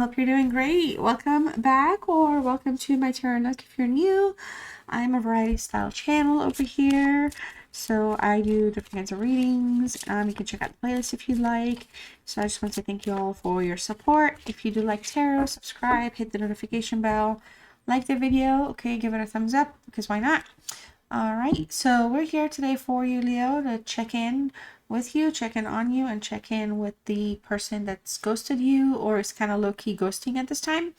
hope you're doing great. Welcome back or welcome to my tarot nook if you're new. I'm a variety style channel over here. So I do different kinds of readings. You can check out the playlist if you'd like. So I just want to thank you all for your support. If you do like tarot, subscribe, hit the notification bell, like the video, okay, give it a thumbs up because why not? All right, so we're here today for you, Leo, to check in with you, check in on you, and check in with the person that's ghosted you or is kind of low-key ghosting at this time.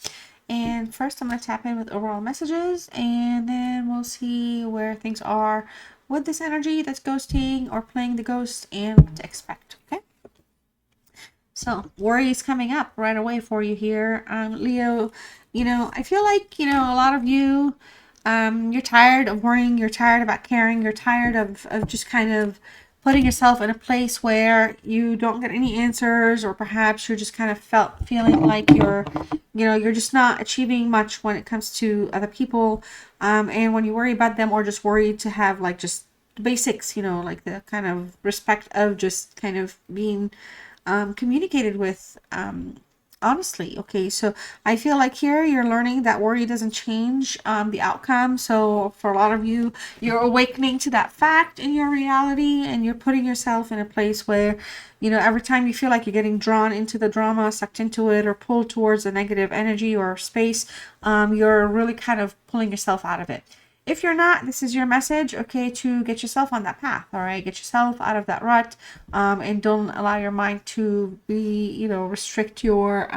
And first, I'm going to tap in with overall messages, and then we'll see where things are with this energy that's ghosting or playing the ghost and what to expect, okay? So, worry is coming up right away for you here, Leo. I feel like, a lot of you, you're tired of worrying, you're tired about caring, you're tired of just kind of putting yourself in a place where you don't get any answers, or perhaps you're just kind of feeling like you're just not achieving much when it comes to other people. And when you worry about them, or just worry to have like just the basics, like the kind of respect of just kind of being communicated with honestly. Okay, so I feel like here you're learning that worry doesn't change the outcome. So for a lot of you, you're awakening to that fact in your reality, and you're putting yourself in a place where, every time you feel like you're getting drawn into the drama, sucked into it, or pulled towards a negative energy or space, you're really kind of pulling yourself out of it. If you're not, this is your message, okay, to get yourself on that path, all right? Get yourself out of that rut, and don't allow your mind to be, restrict your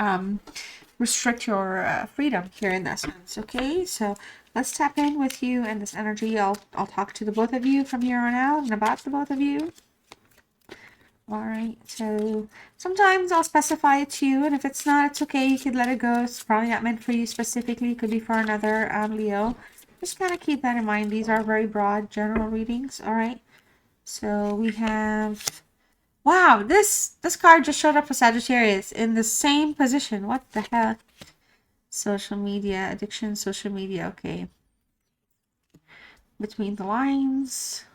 freedom here in that sense, okay? So let's tap in with you and this energy. I'll talk to the both of you from here on out and about the both of you. All right, so sometimes I'll specify it to you, and if it's not, it's okay. You could let it go. It's probably not meant for you specifically. It could be for another Leo. Just kind of keep that in mind. These are very broad general readings. All right, so we have, wow, this card just showed up for Sagittarius in the same position. What the heck? Social media addiction, social media. Okay, between the lines,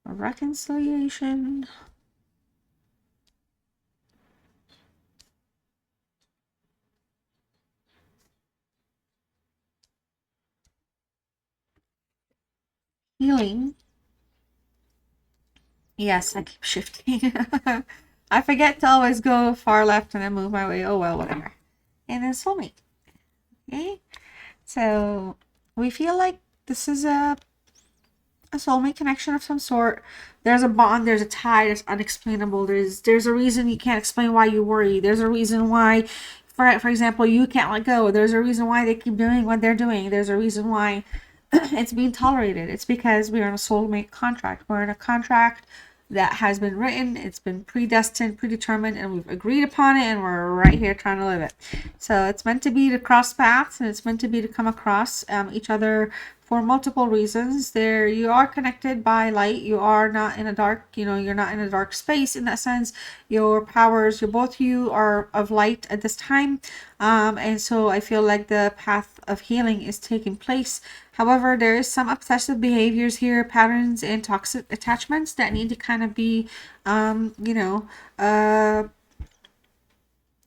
a reconciliation. Healing. Yes, I keep shifting. I forget to always go far left and then move my way. Oh, well, whatever. And then soulmate. Okay. So we feel like this is a soulmate connection of some sort. There's a bond, there's a tie that's unexplainable. There's a reason you can't explain why you worry. There's a reason why, for example, you can't let go. There's a reason why they keep doing what they're doing. There's a reason why it's being tolerated. It's because we're in a soulmate contract. We're in a contract that has been written, it's been predestined, predetermined, and we've agreed upon it, and we're right here trying to live it. So it's meant to be to cross paths, and it's meant to be to come across each other for multiple reasons. There, you are connected by light. You are not in a dark, you're not in a dark space in that sense. Your powers, both you are of light at this time. And so I feel like the path of healing is taking place. However, there is some obsessive behaviors here, patterns, and toxic attachments that need to kind of be,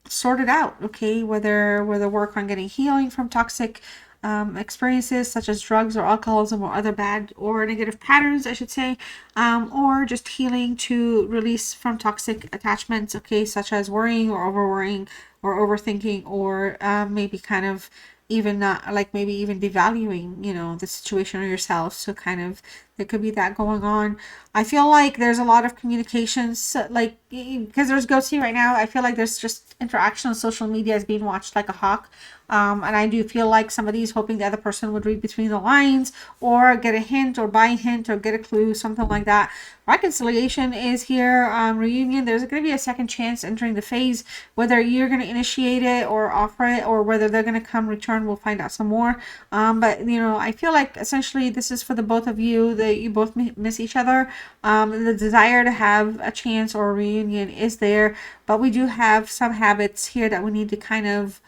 sorted out, okay? Whether work on getting healing from toxic experiences such as drugs or alcoholism or other bad or negative patterns, I should say, or just healing to release from toxic attachments, okay, such as worrying or overworrying or overthinking, or maybe kind of even not like maybe even devaluing the situation or yourself. So kind of there could be that going on. I feel like there's a lot of communications, like because there's ghosting right now. I feel like there's just interaction on social media is being watched like a hawk. And I do feel like somebody's hoping the other person would read between the lines or get a hint or buy a hint or get a clue, something like that. Reconciliation is here. Reunion, there's going to be a second chance entering the phase. Whether you're going to initiate it or offer it, or whether they're going to come return, we'll find out some more. But I feel like essentially this is for the both of you, that you both miss each other. The desire to have a chance or a reunion is there, but we do have some habits here that we need to kind of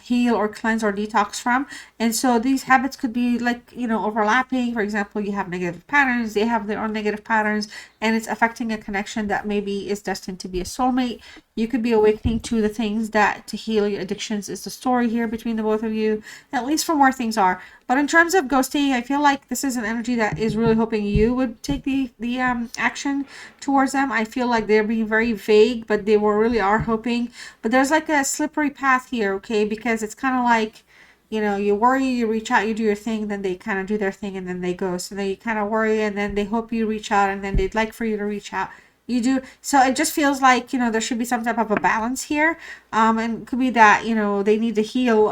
heal or cleanse or detox from. And so these habits could be like overlapping. For example, you have negative patterns, they have their own negative patterns, and it's affecting a connection that maybe is destined to be a soulmate. You could be awakening to the things that to heal your addictions is the story here between the both of you, at least from where things are. But in terms of ghosting, I feel like this is an energy that is really hoping you would take the action towards them. I feel like they're being very vague, but they were really are hoping. But there's like a slippery path here, okay? Because it's kind of like, you know, you worry, you reach out, you do your thing, then they kind of do their thing, and then they go. So then you kind of worry, and then they hope you reach out, and then they'd like for you to reach out. You do. So it just feels like, you know, there should be some type of a balance here. And it could be that, you know, they need to heal,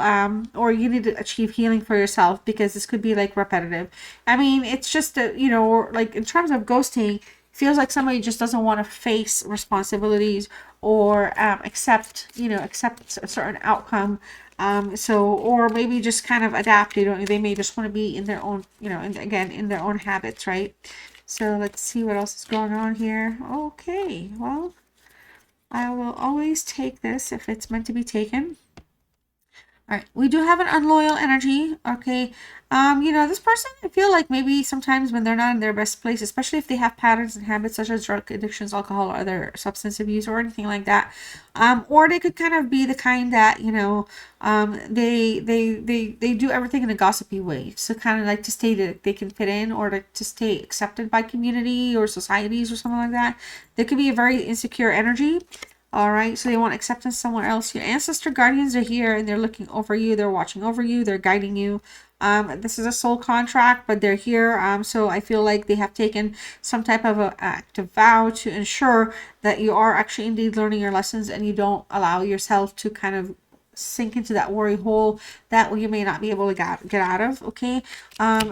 or you need to achieve healing for yourself, because this could be like repetitive. I mean, it's just, you know, like in terms of ghosting, feels like somebody just doesn't want to face responsibilities or accept, you know, accept a certain outcome. So, or maybe just kind of adapt. They may just want to be in their own, you know, and again, in their own habits, right? So let's see what else is going on here. Okay, well, I will always take this if it's meant to be taken. All right, we do have an unloyal energy. Okay, you know, this person, I feel like maybe sometimes when they're not in their best place, especially if they have patterns and habits such as drug addictions, alcohol, or other substance abuse, or anything like that, or they could kind of be the kind that, you know, they do everything in a gossipy way, so kind of like to stay that they can fit in, or to stay accepted by community or societies or something like that. There could be a very insecure energy. All right, so they want acceptance somewhere else. Your ancestor guardians are here, and they're looking over you. They're watching over you. They're guiding you. This is a soul contract, but they're here. So I feel like they have taken some type of an active vow to ensure that you are actually indeed learning your lessons, and you don't allow yourself to kind of sink into that worry hole that you may not be able to get out of. Okay,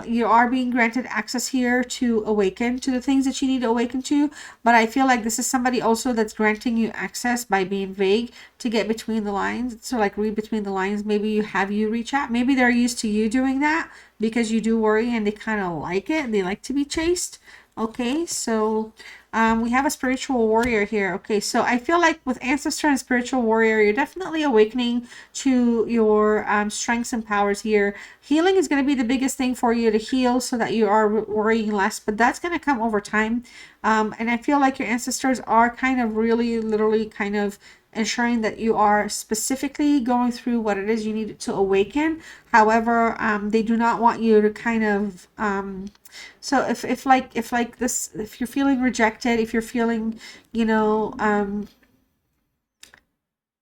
you are being granted access here to awaken to the things that you need to awaken to, but I feel like this is somebody also that's granting you access by being vague to get between the lines. So like read between the lines. Maybe you reach out, maybe they're used to you doing that because you do worry, and they kind of like it, they like to be chased. Okay, so we have a spiritual warrior here. Okay, so I feel like with ancestor and spiritual warrior, you're definitely awakening to your strengths and powers here. Healing is going to be the biggest thing for you to heal, so that you are worrying less, but that's going to come over time. And I feel like your ancestors are kind of really literally kind of ensuring that you are specifically going through what it is you need to awaken. However, they do not want you to kind of so if you're feeling rejected, if you're feeling, you know,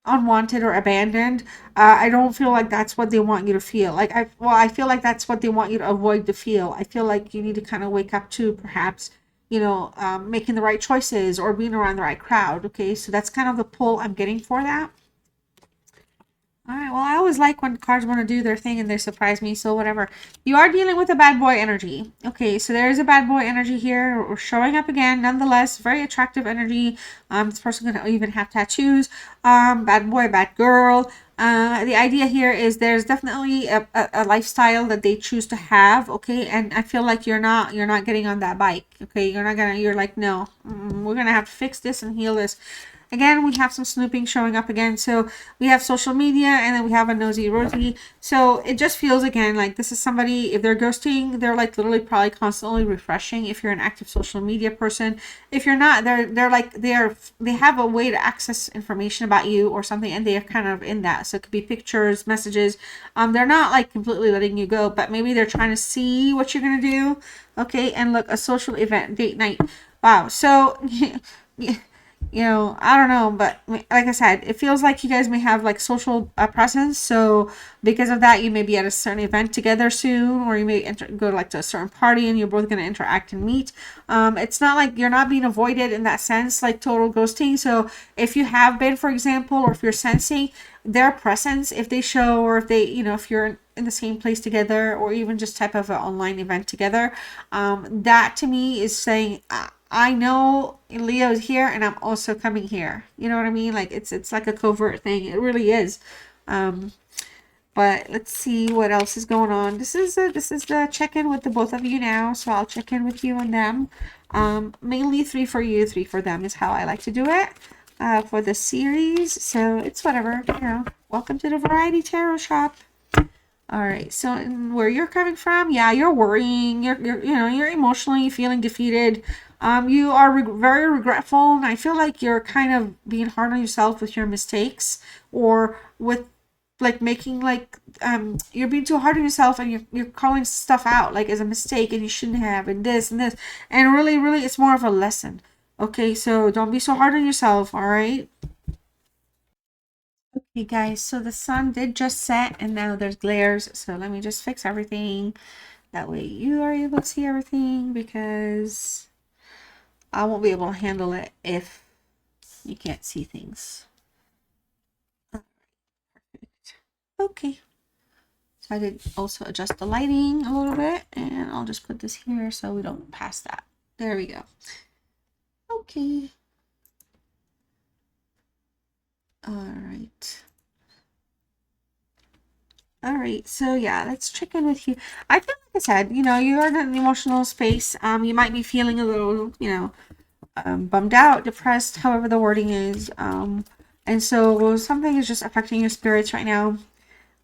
unwanted or abandoned, I don't feel like that's what they want you to feel. Like I feel like that's what they want you to avoid to feel. I feel like you need to kind of wake up to perhaps, you know, making the right choices or being around the right crowd. Okay, so that's kind of the pull I'm getting for that. All right, well, I always like when cards want to do their thing and they surprise me, so whatever. You are dealing with a bad boy energy. Okay, so there is a bad boy energy here. We're showing up again, nonetheless. Very attractive energy. This person can even have tattoos. Bad boy, bad girl. The idea here is there's definitely a lifestyle that they choose to have. Okay, and I feel like you're not getting on that bike. Okay, you're like, no, we're gonna have to fix this and heal this. Again, we have some snooping showing up again. So we have social media, and then we have a nosy Rosie. So it just feels again like this is somebody, if they're ghosting, they're like literally probably constantly refreshing if you're an active social media person. If you're not, they're like they have a way to access information about you or something, and they're kind of in that. So it could be pictures, messages. They're not like completely letting you go, but maybe they're trying to see what you're gonna do. Okay, and look, a social event, date night. Wow. So you know, I don't know, but like I said, it feels like you guys may have like social presence. So because of that, you may be at a certain event together soon, or you may go like to a certain party, and you're both going to interact and meet. It's not like you're not being avoided in that sense, like total ghosting. So if you have been, for example, or if you're sensing their presence, if they show, or if they, you know, if you're in the same place together, or even just type of an online event together, that to me is saying, I know Leo is here, and I'm also coming here. You know what I mean? Like it's like a covert thing. It really is. But let's see what else is going on. This is the check-in with the both of you now. So I'll check in with you and them. Mainly 3 for you, 3 for them is how I like to do it for the series. So it's whatever, you know. Welcome to the Variety Tarot Shop. All right, so where you're coming from, yeah, you're worrying, you're you know, you're emotionally feeling defeated. You are very regretful, and I feel like you're kind of being hard on yourself with your mistakes, or with like making like you're being too hard on yourself, and you're calling stuff out like as a mistake, and you shouldn't have, and this and this, and really it's more of a lesson. Okay, so don't be so hard on yourself, all right? Okay, guys, so the sun did just set, and now there's glares, so let me just fix everything. That way you are able to see everything, because I won't be able to handle it if you can't see things. Perfect. Okay. So I did also adjust the lighting a little bit, and I'll just put this here so we don't pass that. There we go. Okay. All right. All right, so yeah, let's check in with you. I feel like I said, you know, you're in an emotional space. You might be feeling a little, you know, bummed out, depressed, however the wording is. And so something is just affecting your spirits right now.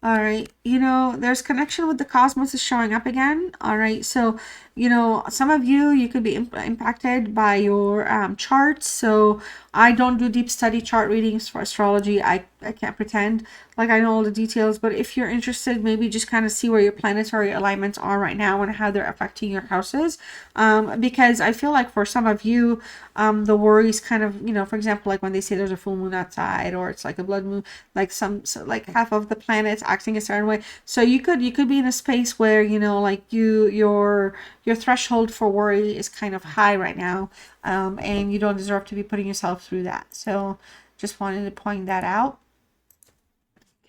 All right, you know, there's connection with the cosmos is showing up again. All right, so, you know, some of you could be impacted by your charts. So I don't do deep study chart readings for astrology. I can't pretend like I know all the details, but if you're interested, maybe just kind of see where your planetary alignments are right now and how they're affecting your houses. Because I feel like for some of you, the worries kind of, you know, for example, like when they say there's a full moon outside, or it's like a blood moon, like like half of the planets acting a certain way. So you could be in a space where, you know, like your threshold for worry is kind of high right now, and you don't deserve to be putting yourself through that. So just wanted to point that out.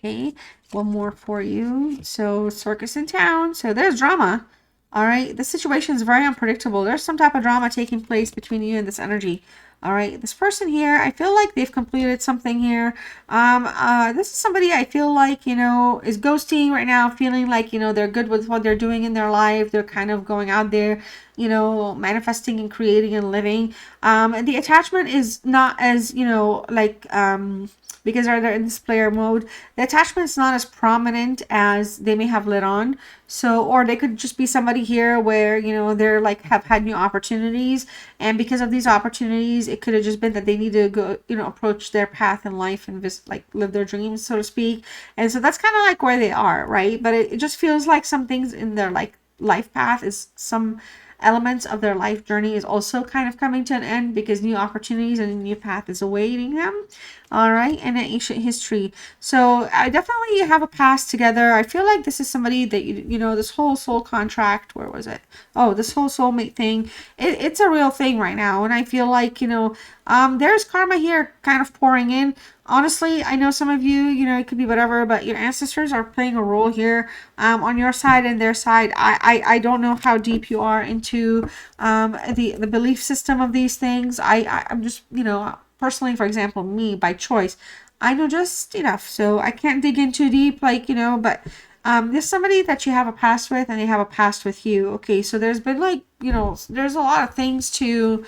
Okay, one more for you. So circus in town. So there's drama. All right, the situation is very unpredictable. There's some type of drama taking place between you and this energy. All right, this person here, I feel like they've completed something here. This is somebody I feel like, you know, is ghosting right now, feeling like, you know, they're good with what they're doing in their life. They're kind of going out there, you know, manifesting and creating and living. And the attachment is not as, you know, like, because they're in this player mode, the attachment is not as prominent as they may have let on. So, or they could just be somebody here where, you know, they're like have had new opportunities, and because of these opportunities, it could have just been that they need to go, you know, approach their path in life and just like live their dreams, so to speak. And so that's kind of like where they are, right? But it just feels like some things in their like life path is some elements of their life journey is also kind of coming to an end, because new opportunities and a new path is awaiting them. All right, and an ancient history. So I definitely have a past together. I feel like this is somebody that you know, this whole soul contract, where was it? Oh, this whole soulmate thing, it's a real thing right now. And I feel like, you know, there's karma here kind of pouring in. Honestly, I know some of you, you know, it could be whatever, but your ancestors are playing a role here, on your side and their side. I don't know how deep you are into the belief system of these things. I'm just, you know, personally, for example, me by choice, I know just enough, so I can't dig in too deep, like, you know. But there's somebody that you have a past with, and they have a past with you. Okay, so there's been like, you know, there's a lot of things to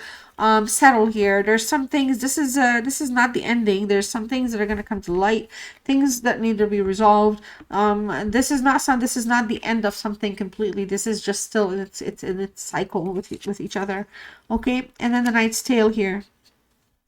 settle here. There's some things, this is not the ending. There's some things that are going to come to light, things that need to be resolved. This is not the end of something completely. This is just still it's in its cycle with each other. Okay, and then the Knight's Tale here.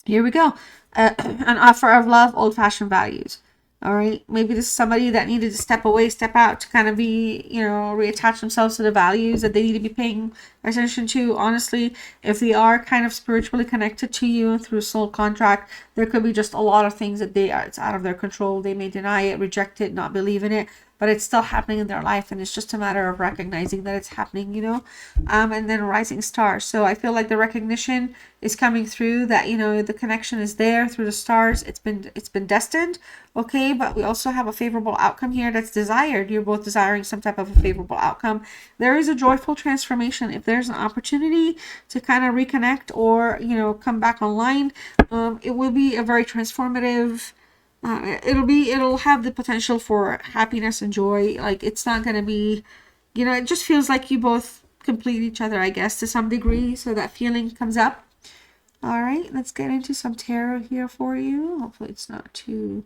Here we go. An offer of love, old-fashioned values. All right. Maybe this is somebody that needed to step away, step out to kind of be, you know, reattach themselves to the values that they need to be paying attention to. Honestly, if they are kind of spiritually connected to you through soul contract, there could be just a lot of things that it's out of their control. They may deny it, reject it, not believe in it, but it's still happening in their life, and it's just a matter of recognizing that it's happening, you know. And then rising star. So I feel like the recognition is coming through, that, you know, the connection is there through the stars. It's been destined. Okay, but we also have a favorable outcome here that's desired. You're both desiring some type of a favorable outcome. There is a joyful transformation. If there's an opportunity to kind of reconnect, or, you know, come back online, it will be a very transformative. It'll have the potential for happiness and joy. Like, it's not gonna be, you know, it just feels like you both complete each other, I guess, to some degree. So that feeling comes up. All right, let's get into some tarot here for you. Hopefully it's not too...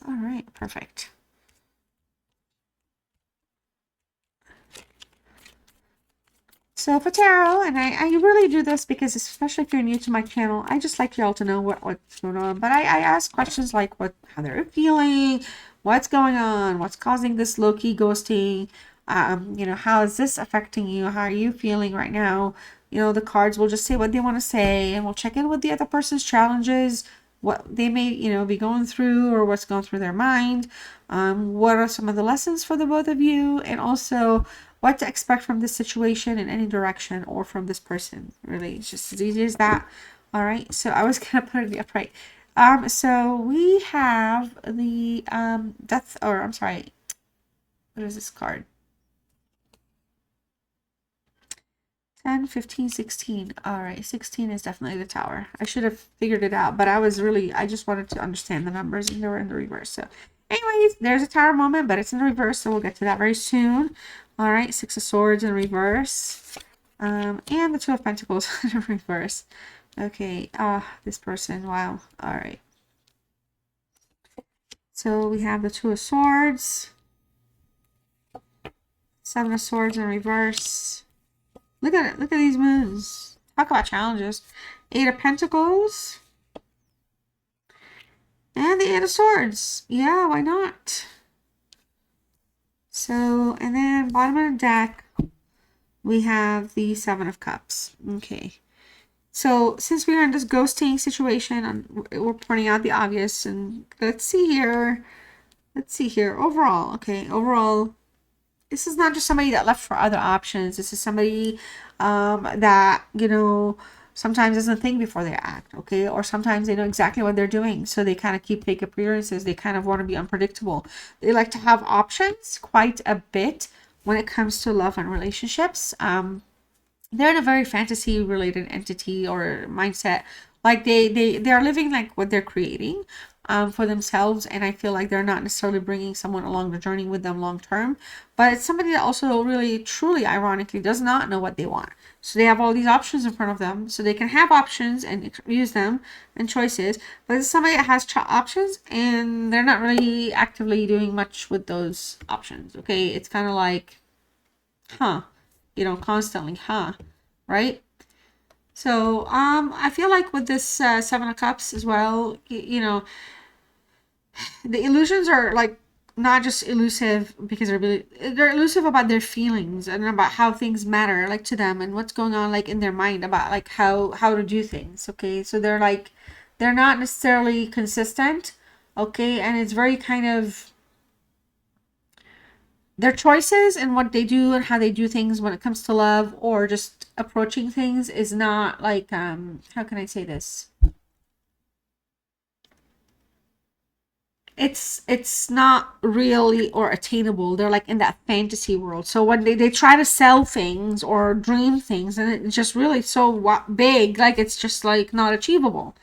All right, perfect. So for tarot, and I really do this because, especially if you're new to my channel, I just like y'all to know what's going on. But I ask questions like how they're feeling, what's going on, what's causing this low-key ghosting, you know, how is this affecting you, how are you feeling right now. You know, the cards will just say what they want to say, and we'll check in with the other person's challenges, what they may, you know, be going through, or what's going through their mind. What are some of the lessons for the both of you, and also what to expect from this situation in any direction, or from this person. Really, it's just as easy as that. All right, so I was gonna put it upright. So we have the death, or I'm sorry, what is this card? 10, 15, 16. All right, 16 is definitely the Tower. I should have figured it out, but I just wanted to understand the numbers, and they were in the reverse. So anyways, there's a Tower moment, but it's in the reverse, so we'll get to that very soon. All right, Six of Swords in reverse. And the Two of Pentacles in reverse. Okay, this person, wow. All right. So we have the Two of Swords. Seven of Swords in reverse. Look at it. Look at these moons. Talk about challenges. Eight of Pentacles. And the Eight of Swords. Yeah, why not? So, and then bottom of the deck, we have the Seven of Cups. Okay. So, since we are in this ghosting situation, we're pointing out the obvious. And let's see here. Let's see here. Overall, okay. Overall, this is not just somebody that left for other options. This is somebody that, you know, sometimes doesn't think before they act, okay? Or sometimes they know exactly what they're doing, so they kind of keep fake appearances. They kind of want to be unpredictable. They like to have options quite a bit when it comes to love and relationships. They're in a very fantasy related entity or mindset. Like they are living like what they're creating for themselves, and I feel like they're not necessarily bringing someone along the journey with them long term, but it's somebody that also really truly ironically does not know what they want. So they have all these options in front of them, so they can have options and use them and choices, but it's somebody that has options and they're not really actively doing much with those options. Okay, it's kind of like, you know, constantly, right? So I feel like with this Seven of Cups as well, you know, the illusions are like not just elusive because they're elusive about their feelings and about how things matter like to them and what's going on like in their mind about like how to do things. Okay, so they're not necessarily consistent. Okay, and it's very kind of their choices and what they do and how they do things when it comes to love or just approaching things is not like how can I say this? It's not really or attainable. They're like in that fantasy world. So when they try to sell things or dream things, and it's just really so big, like it's just like not achievable.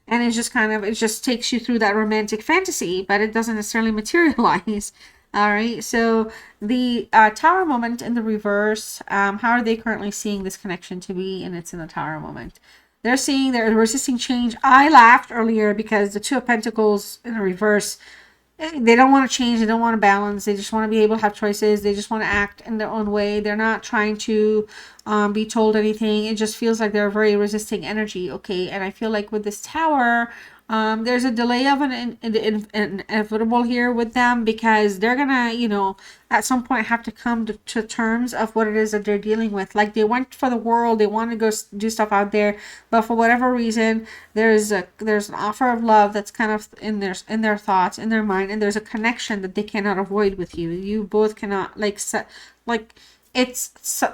And it's just kind of, it just takes you through that romantic fantasy, but it doesn't necessarily materialize. All right, so the Tower moment in the reverse, how are they currently seeing this connection to be? And it's in the Tower moment. They're seeing they're resisting change. I laughed earlier because the Two of Pentacles in the reverse, they don't want to change. They don't want to balance. They just want to be able to have choices. They just want to act in their own way. They're not trying to be told anything. It just feels like they're a very resisting energy. Okay, and I feel like with this Tower, there's a delay of an inevitable here with them because they're gonna, you know, at some point have to come to terms of what it is that they're dealing with. Like they went for the world, they want to go do stuff out there, but for whatever reason, there's an offer of love that's kind of in their thoughts, in their mind, and there's a connection that they cannot avoid with you. You both cannot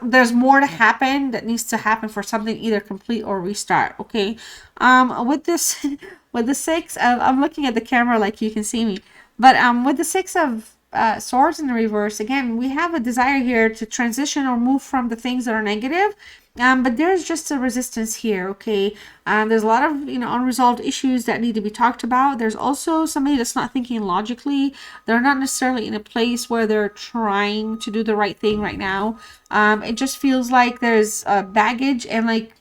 there's more to happen that needs to happen for something either complete or restart. Okay, with this with the Six of, I'm looking at the camera like you can see me, but with the Six of Swords in the reverse, again, we have a desire here to transition or move from the things that are negative, but there's just a resistance here. Okay, there's a lot of, you know, unresolved issues that need to be talked about. There's also somebody that's not thinking logically. They're not necessarily in a place where they're trying to do the right thing right now. It just feels like there's baggage, and like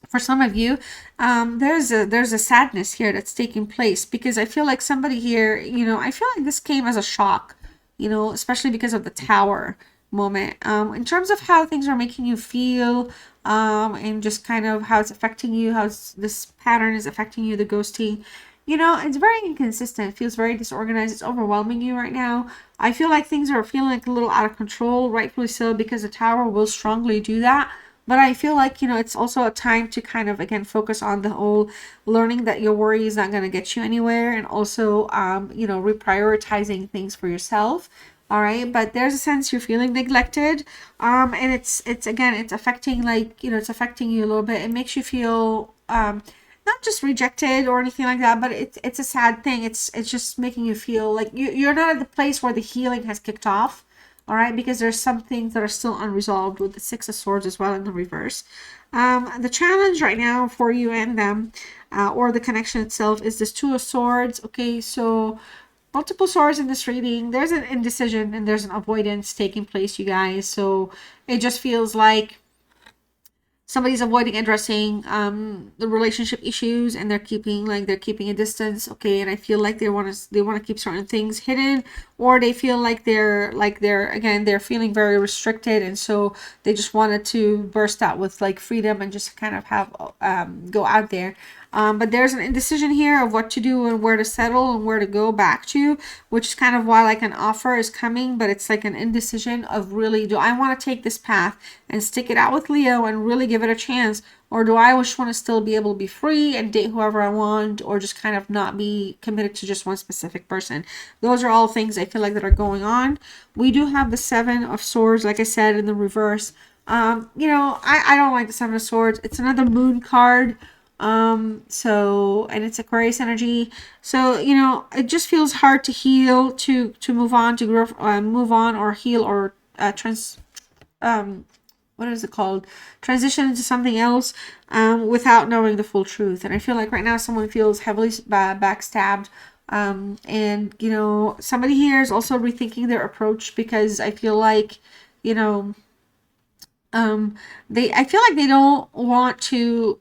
for some of you, there's a sadness here that's taking place because I feel like somebody here, you know, I feel like this came as a shock, you know, especially because of the Tower. moment. In terms of how things are making you feel, and just kind of how it's affecting you, how this pattern is affecting you, the ghosting, you know, it's very inconsistent. It feels very disorganized. It's overwhelming you right now. I feel like things are feeling like a little out of control, rightfully so, because the Tower will strongly do that. But I feel like, you know, it's also a time to kind of, again, focus on the whole learning that your worry is not going to get you anywhere, and also, you know, reprioritizing things for yourself. All right. But there's a sense you're feeling neglected. And it's again, it's affecting, like, you know, it's affecting you a little bit. It makes you feel, not just rejected or anything like that, but it's a sad thing. It's just making you feel like you're not at the place where the healing has kicked off. All right, because there's some things that are still unresolved with the Six of Swords as well in the reverse. The challenge right now for you and them, or the connection itself, is this Two of Swords. Okay, so multiple swords in this reading. There's an indecision and there's an avoidance taking place, you guys. So it just feels like somebody's avoiding addressing the relationship issues, and they're keeping a distance. Okay, and I feel like they want to keep certain things hidden, or they feel like they're feeling very restricted, and so they just wanted to burst out with like freedom and just kind of have go out there. But there's an indecision here of what to do and where to settle and where to go back to, which is kind of why like an offer is coming, but it's like an indecision of, really, do I want to take this path and stick it out with Leo and really give it a chance? Or do I just want to still be able to be free and date whoever I want, or just kind of not be committed to just one specific person? Those are all things I feel like that are going on. We do have the Seven of Swords, like I said, in the reverse. You know, I don't like the Seven of Swords. It's another moon card. So, and it's Aquarius energy. So, you know, it just feels hard to heal, to move on, to grow, move on, or heal, or what is it called? Transition into something else, without knowing the full truth. And I feel like right now someone feels heavily backstabbed. And, you know, somebody here is also rethinking their approach, because I feel like, you know, I feel like they don't want to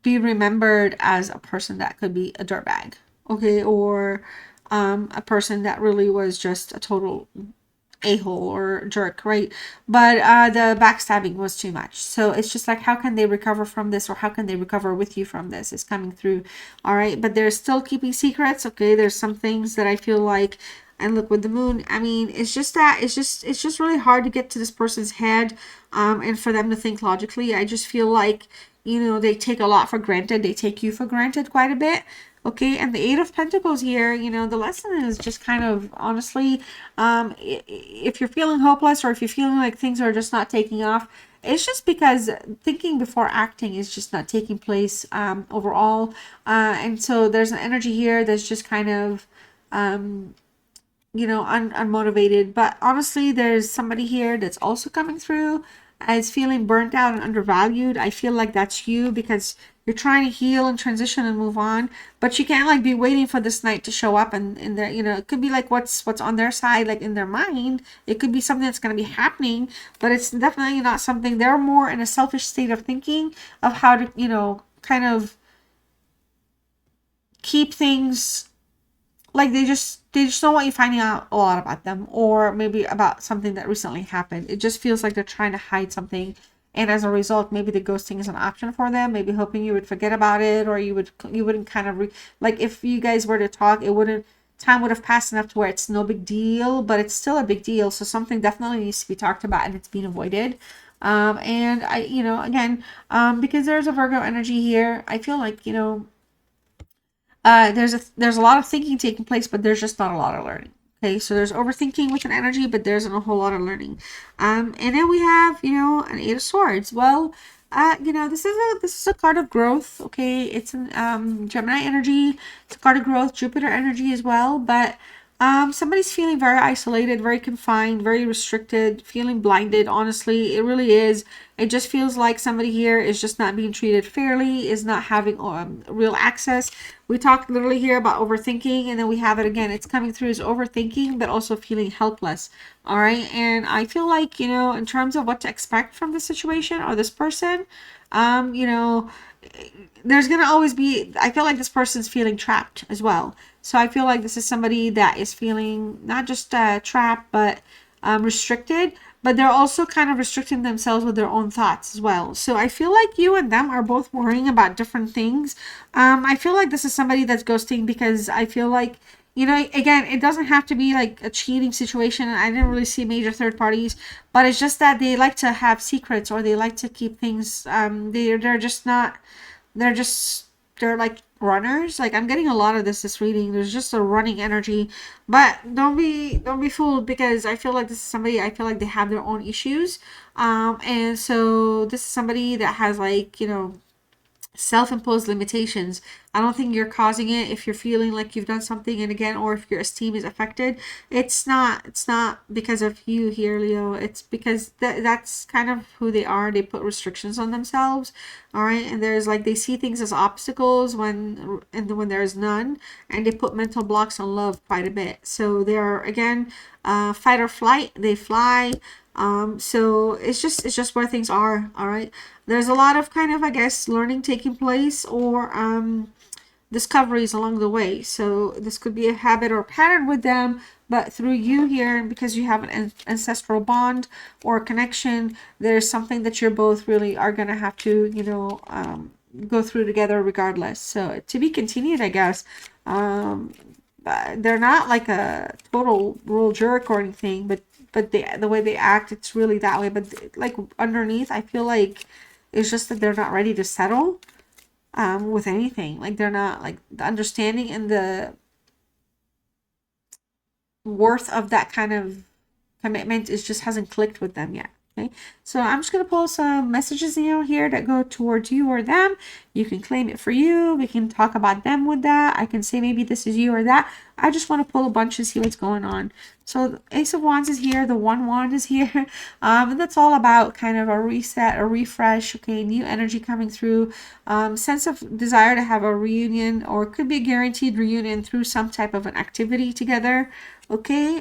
be remembered as a person that could be a dirtbag, okay, or a person that really was just a total a-hole or jerk, right? But the backstabbing was too much. So it's just like, how can they recover from this, or how can they recover with you from this? Is coming through. All right, but they're still keeping secrets. Okay, there's some things that I feel like, and look with the moon, I mean, it's just that it's just really hard to get to this person's head, and for them to think logically. I just feel like, you know, they take a lot for granted. They take you for granted quite a bit. Okay, and the Eight of Pentacles here, you know, the lesson is just kind of, honestly, if you're feeling hopeless, or if you're feeling like things are just not taking off, it's just because thinking before acting is just not taking place, overall. And so there's an energy here that's just kind of, you know, unmotivated. But honestly, there's somebody here that's also coming through as feeling burnt out and undervalued. I feel like that's you, because you're trying to heal and transition and move on, but you can't like be waiting for this knight to show up, and in their, you know, it could be like what's on their side, like in their mind. It could be something that's going to be happening, but it's definitely not something. They're more in a selfish state of thinking of how to, you know, kind of keep things, like they just don't want you finding out a lot about them, or maybe about something that recently happened. It just feels like they're trying to hide something, and as a result, maybe the ghosting is an option for them, maybe hoping you would forget about it, or you wouldn't kind of like, if you guys were to talk, it wouldn't, time would have passed enough to where it's no big deal, but it's still a big deal. So something definitely needs to be talked about, and it's being avoided. And I, you know, again, because there's a Virgo energy here, I feel like, you know, there's a lot of thinking taking place, but there's just not a lot of learning. Okay, so there's overthinking with an energy, but there's a whole lot of learning. And then we have, you know, an Eight of Swords. Well, you know, this is a card of growth. Okay, it's an Gemini energy. It's a card of growth, Jupiter energy as well. But somebody's feeling very isolated, very confined, very restricted, feeling blinded. Honestly, it really is. It just feels like somebody here is just not being treated fairly, is not having real access. We talked literally here about overthinking, and then we have it again. It's coming through as overthinking, but also feeling helpless. All right, and I feel like, you know, in terms of what to expect from this situation or this person, you know, there's gonna always be, I feel like this person's feeling trapped as well. So I feel like this is somebody that is feeling not just trapped, but restricted, but they're also kind of restricting themselves with their own thoughts as well. So I feel like you and them are both worrying about different things. I feel like this is somebody that's ghosting because I feel like, you know, again, it doesn't have to be like a cheating situation. I didn't really see major third parties, but it's just that they like to have secrets, or they like to keep things. They're just not. They're just they're like runners. Like, I'm getting a lot of this reading. There's just a running energy, but don't be fooled, because I feel like this is somebody. I feel like they have their own issues, and so this is somebody that has, like, you know, self-imposed limitations. I don't think you're causing it. If you're feeling like you've done something, and again, or if your esteem is affected, it's not because of you here, Leo. It's because that's kind of who they are. They put restrictions on themselves. All right, and there's like, they see things as obstacles when there's none, and they put mental blocks on love quite a bit. So they're, again, fight or flight. They fly. So it's just where things are. All right, there's a lot of kind of, I guess, learning taking place, or discoveries along the way. So this could be a habit or pattern with them, but through you here, and because you have an ancestral bond or connection, there's something that you're both really are gonna have to, you know, go through together regardless. So to be continued, I guess. But they're not like a total rule jerk or anything, but the way they act, it's really that way. But like underneath, I feel like it's just that they're not ready to settle with anything. Like, they're not, like, the understanding and the worth of that kind of commitment is just hasn't clicked with them yet. Okay, so I'm just going to pull some messages, you know, here that go towards you or them. You can claim it for you. We can talk about them with that. I can say maybe this is you or that. I just want to pull a bunch and see what's going on. So the Ace of Wands is here. The One Wand is here. And that's all about kind of a reset, a refresh. Okay, new energy coming through. Sense of desire to have a reunion, or it could be a guaranteed reunion through some type of an activity together. Okay,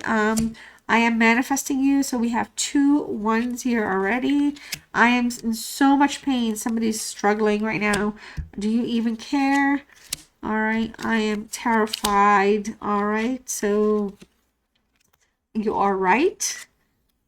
I am manifesting you. So we have 2 1s here already. I am in so much pain. Somebody's struggling right now. Do you even care? All right. I am terrified. All right. So you are right.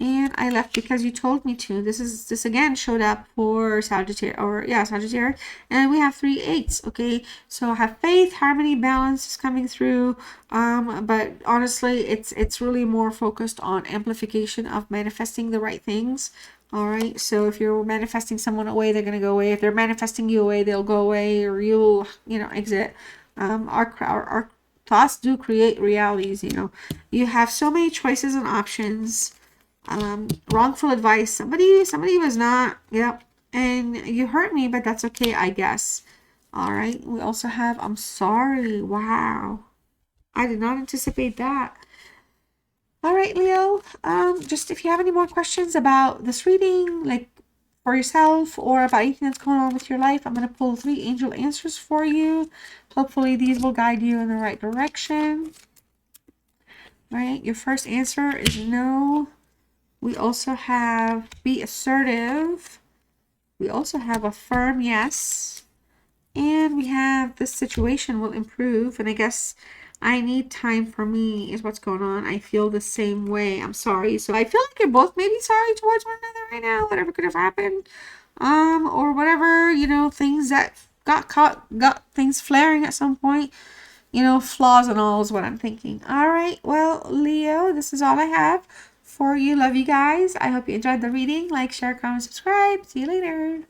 And I left because you told me to. This again showed up for Sagittarius, or yeah, Sagittarius. And we have 3 8s. Okay, so have faith, harmony, balance is coming through. But honestly, it's really more focused on amplification of manifesting the right things. All right, so if you're manifesting someone away, they're gonna go away. If they're manifesting you away, they'll go away, or you'll, you know, exit. Our thoughts do create realities. You know, you have so many choices and options. Wrongful advice. Somebody was not, yep, and you hurt me, but that's okay, I guess. All right, we also have I'm sorry. Wow, I did not anticipate that. All right, Leo, just if you have any more questions about this reading, like for yourself or about anything that's going on with your life, I'm going to pull 3 angel answers for you. Hopefully these will guide you in the right direction. All right, your first answer is no. We also have be assertive. We also have a firm yes. And we have this situation will improve. And I guess I need time for me is what's going on. I feel the same way. I'm sorry. So I feel like you're both maybe sorry towards one another right now. Whatever could have happened. Or whatever, you know, things that got caught, got things flaring at some point. You know, flaws and all is what I'm thinking. All right. Well, Leo, this is all I have for you. Love you guys. I hope you enjoyed the reading. Like, share, comment, subscribe. See you later.